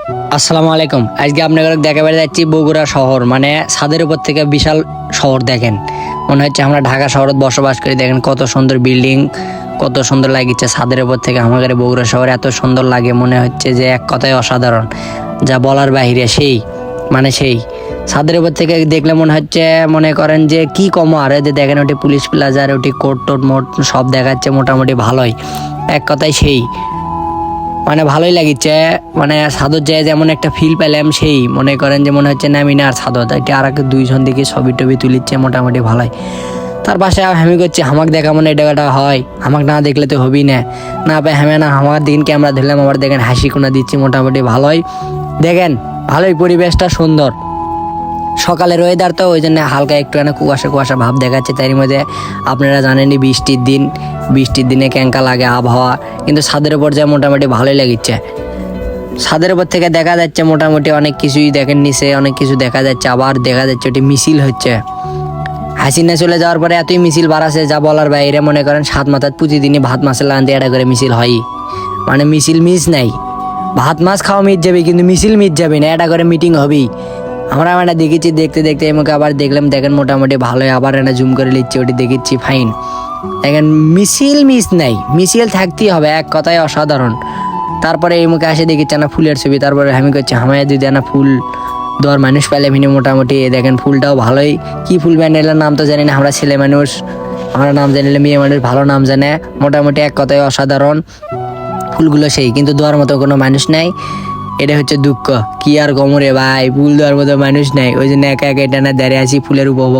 আসসালামু আলাইকুম। আজকে আপনাদের দেখাবার যাচ্ছি বগুড়া শহর, মানে ছাদের উপর থেকে বিশাল শহর দেখেন, মনে হচ্ছে আমরা ঢাকা শহরে বসবাস করি। দেখেন কত সুন্দর বিল্ডিং, কত সুন্দর লাগিচ্ছে ছাদের উপর থেকে। আমাদের বগুড়া শহর এত সুন্দর লাগে, মনে হচ্ছে যে এক কথায় অসাধারণ, যা বলার বাহিরে। সেই ছাদের উপর থেকে দেখলে মনে হচ্ছে, মনে করেন যে কি কম আর যে দেখেন ওটি পুলিশ প্লাজার, ওটি কোর্ট টোট মোট সব দেখাচ্ছে, মোটামুটি ভালোই। এক কথায় মানে ভালোই লাগিচ্ছে। মানে ছাদত যায় যেমন একটা ফিল পেলাম, সেই মনে করেন যে মনে হচ্ছে নামি না আর ছাদত এটি আর দুইজন দিকে ছবি টবি তুলিচ্ছে, মোটামুটি ভালোই। তার পাশে আমি করছি হামাক দেখা, মানে এটা হয় হামাক না দেখলে তো হবি না পাই হামে না আমার দিন ক্যামেরা ধরলাম, আবার দেখেন হাসি কোনা দিচ্ছি, মোটামুটি ভালোই। দেখেন ভালোই, পরিবেশটা সুন্দর। সকালের ওয়েদার তো ওই জন্য হালকা একটু কুয়াশা ভাব দেখাচ্ছে। তার মধ্যে আপনারা জানেনই বৃষ্টির দিনে ক্যাঙ্কা লাগে আবহাওয়া, কিন্তু ছাদের উপর যা মোটামুটি ভালোই লাগিচ্ছে। ছাদের উপর থেকে দেখা যাচ্ছে মোটামুটি অনেক কিছুই দেখেন, নিচে অনেক কিছু দেখা যাচ্ছে। আবার দেখা যাচ্ছে ওটি মিছিল হচ্ছে। হাসিনা চলে যাওয়ার পরে এতই মিছিল বাড়াছে যা বলার বাইরে। মনে করেন 7 মাথার প্রতিদিনই ভাত মাছের লাগাতে এটা করে মিছিল হয়, মানে মিছিল মিস নাই। ভাত মাছ খাওয়া মিট যাবে, কিন্তু মিছিল মিট যাবে না, এটা করে মিটিং হবেই। আমরা দেখেছি, দেখতে এমকে আবার দেখেন মোটামুটি ভালোই। আবার এটা জুম করে নিচ্ছি, ওটি দেখেছি ফাইন। দেখেন মিছিল মিস নাই, মিছিল থাকতেই হবে, এক কথায় অসাধারণ। তারপরে এই মুখে আসে দেখেছি না ফুলের ছবি। তারপরে আমি করছি হামায় যদি না ফুল দেওয়ার মানুষ পেলে ভিনে, মোটামুটি দেখেন ফুলটাও ভালোই। কি ফুল ব্যান্ডেলের নাম তো জানি না, আমরা ছেলে মানুষ, আমরা নাম জানিলে মেয়ে মানুষ ভালো নাম জানে। মোটামুটি এক কথায় অসাধারণ ফুলগুলো কিন্তু দেওয়ার মতো কোনো মানুষ নাই। এটা হচ্ছে দুঃখ, কি আর গমরে ভাই, ফুল দেওয়ার মতো মানুষ নাই, ওই জন্য একা এটা না দাঁড়িয়ে আছি ফুলের উপভোগ।